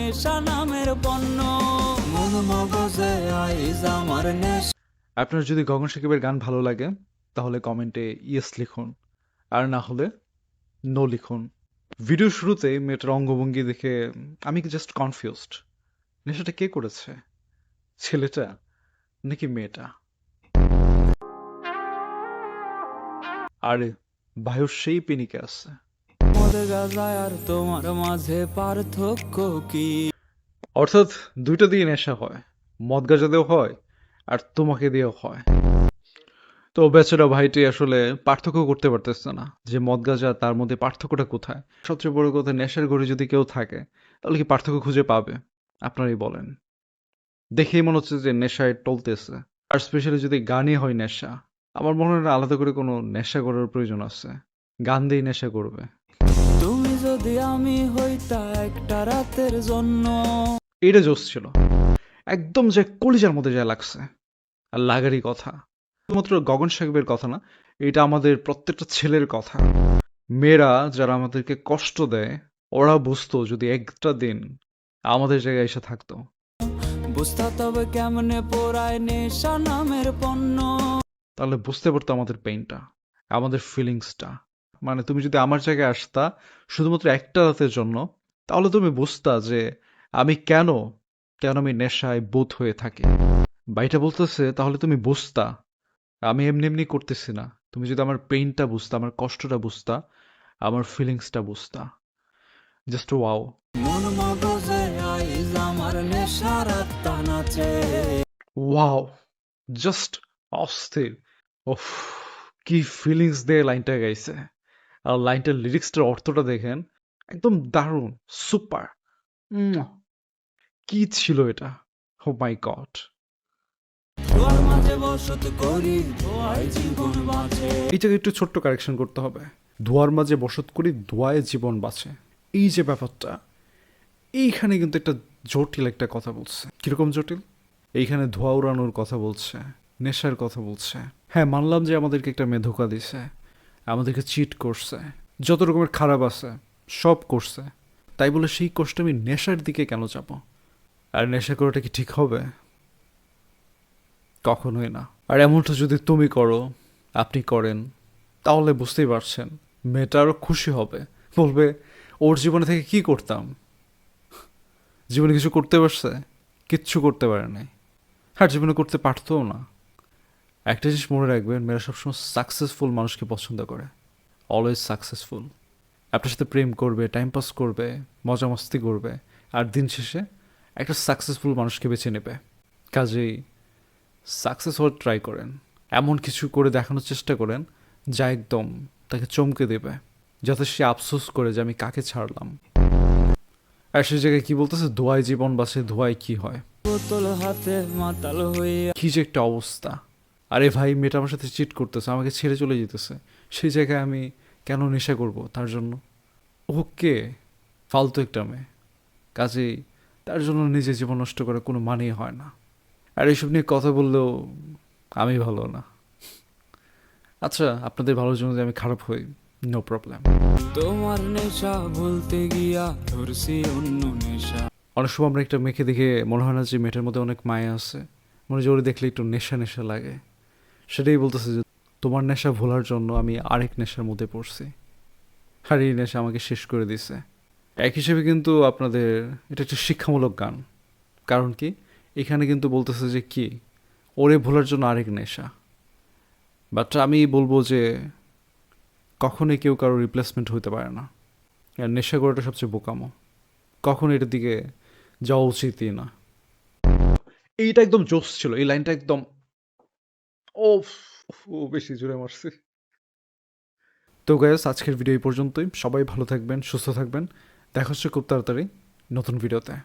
নেশা নামের পণ্য, মন মগজে আইজ আমার নেশা। আপনার যদি গগন সাকিবের গান ভালো লাগে তাহলে কমেন্টে ইয়েস লিখুন, আর না হলে নো লিখুন। ভিডিও শুরুতে মেয়েটার অঙ্গভঙ্গি দেখে আমি জাস্ট কনফিউজড। নেশাটা কে করেছে, ছেলেটা নাকি মেয়েটা? আরে ভাইও সেই পেনিকে আছে। মদ গাঁজা আর তোমার মাঝে পার্থক্য কি? অর্থাৎ দুইটা দিয়ে নেশা হয়, মদ গাঁজা দিয়েও হয় আর তোমাকে দিয়েও হয়। তো বেচারা ভাইটি আসলে পার্থক্য করতে পারতেছে না যে মদ গাঁজা তার মধ্যে পার্থক্যটা কোথায়। সবচেয়ে বড় কথা, নেশার ঘরে যদি কেউ থাকে তাহলে কি পার্থক্য খুঁজে পাবে? আপনারাই বলেন। দেখেই মনে হচ্ছে যে নেশায় টলতেছে। আর স্পেশালি যদি গানই হয় নেশা, আমার মনে হয় না আলাদা করে কোনো নেশা করার প্রয়োজন আছে। গান দিয়েই নেশা করবে। তুমি যদি আমি হইতা একটা রাতের জন্য। এইটা জোশ ছিল, একদম যে কলিজার মধ্যে যা লাগছে। আর লাগারই কথা শুধুমাত্র গগন সাহেবের কথা না, এটা আমাদের প্রত্যেকটা ছেলের কথা। মেয়েরা যারা আমাদেরকে কষ্ট দেয়, ওরা বুঝতো যদি একটা দিন আমাদের জায়গায় এসে থাকতো, বুঝতা তবে কেমনে পোড়ায় নেশা নামের পণ্য। তাহলে বুঝতে পারতো আমাদের পেইনটা, আমাদের ফিলিংসটা। মানে তুমি যদি আমার জায়গায় আসতা শুধুমাত্র একটা রাতের জন্য, তাহলে তুমি বুঝতা যে আমি কেন কেন আমি নেশায় বুঁদ হয়ে থাকি। বাইটা বলতেছে তাহলে তুমি বুঝতা আমি এমনি এমনি করতেছি না। তুমি যদি আমার পেইনটা বুঝতা, আমার কষ্টটা বুঝতা, আমার ফিলিংসটা বুঝতা। Just wow. মন মগজে আইজ আমার নেশার আত্মা নাচে। ওয়াও, জাস্ট অস্থির। ওফ, কি ফিলিংস দিয়ে লাইনটা গাইছে। আর লাইনটার লিরিক্সটার অর্থটা দেখেন, একদম দারুণ, সুপার। কি ছিল এটা? ও মাই গড। জোয়ার মাঝে বসত করি ধোয়ায় জীবন বাঁচে। এই জায়গায় একটু ছোট্ট কারেকশন করতে হবে। ধোয়ার মাঝে বসত করি, ধোয়ায় জীবন বাঁচে। এই যে ব্যাপারটা, এইখানে কিন্তু একটা জটিল একটা কথা বলছে। কিরকম জটিল? এইখানে ধোঁয়া উড়ানোর কথা বলছে, নেশার কথা বলছে। হ্যাঁ, মানলাম যে আমাদেরকে একটা মেয়ে ধোঁকা দিছে, আমাদেরকে চিট করছে, যত রকমের খারাপ আছে সব করছে। তাই বলে সেই কষ্ট আমি নেশার দিকে কেন যাব? আর নেশা করাটা কি ঠিক হবে? কখনোই না। আর এমনটা যদি তুমি করো, আপনি করেন, তাহলে বুঝতেই পারছেন মেয়েটা আরও খুশি হবে, বলবে ওর জীবনে থেকে কি করতাম। জীবনে কিছু করতে পারছে? কিচ্ছু করতে পারে নাই। আর জীবনে করতে পারতও না। একটা জিনিস মনে রাখবেন, মেয়েরা সবসময় সাকসেসফুল মানুষকে পছন্দ করে। Always successful. আপনার সাথে প্রেম করবে, টাইম পাস করবে, মজা মস্তি করবে, আর দিন শেষে একটা সাকসেসফুল মানুষকে বেছে নেবে। কাজেই সাকসেস হওয়ার ট্রাই করেন, এমন কিছু করে দেখানোর চেষ্টা করেন যা একদম তাকে চমকে দেবে, যাতে সে আফসোস করে যে আমি কাকে ছাড়লাম। আর সেই জায়গায় কি বলতেছে, ধোয়ায় জীবন বাঁচে, ধোয়ায় কি হয়। বোতল হাতে মাতাল হইয়া। কি যে একটা অবস্থা। আরে ভাই, মেয়েটা আমার সাথে চিট করতেছে, আমাকে ছেড়ে চলে যেতেছে, সেই জায়গায় আমি কেন নেশা করব তার জন্য? ওকে, ফালতু একটা মেয়ে। কাজেই তার জন্য নিজের জীবন নষ্ট করার কোনো মানেই হয় না। আর এইসব নিয়ে কথা বললেও আমি ভালো না। আচ্ছা, আপনাদের ভালোর জন্য যদি আমি খারাপ হই, নো প্রবলেম। তোমার নেশা ভুলতে গিয়া ধরছি অন্য নেশা। অনেক সময় আমরা একটা মেয়েকে দেখে মনে হয় না যে মেয়েটার মধ্যে অনেক মায়া আছে, মনে হয় যে ওরে দেখলে একটু নেশা নেশা লাগে। সেটাই বলতেছে যে তোমার নেশা ভোলার জন্য আমি আরেক নেশার মধ্যে পড়ছি, আর এই নেশা আমাকে শেষ করে দিছে। এক হিসেবে কিন্তু আপনাদের এটা একটা শিক্ষামূলক গান। কারণ কি, এখানে কিন্তু বলতেছে যে কি, ওরে ভোলার জন্য আরেক নেশা। বাট আমি বলবো যে কখনোই কেউ কারো রিপ্লেসমেন্ট হতে পারে না। আর নেশা করাটা সবচেয়ে বোকামো, কখনো এটার দিকে যাওয়া উচিতই না। এইটা একদম জোশ ছিল, এই লাইনটা একদম ও বেশি জোরে মারছি। তো গাইস, আজকের ভিডিও এই পর্যন্তই। সবাই ভালো থাকবেন, সুস্থ থাকবেন। দেখা হচ্ছে খুব তাড়াতাড়ি নতুন ভিডিওতে।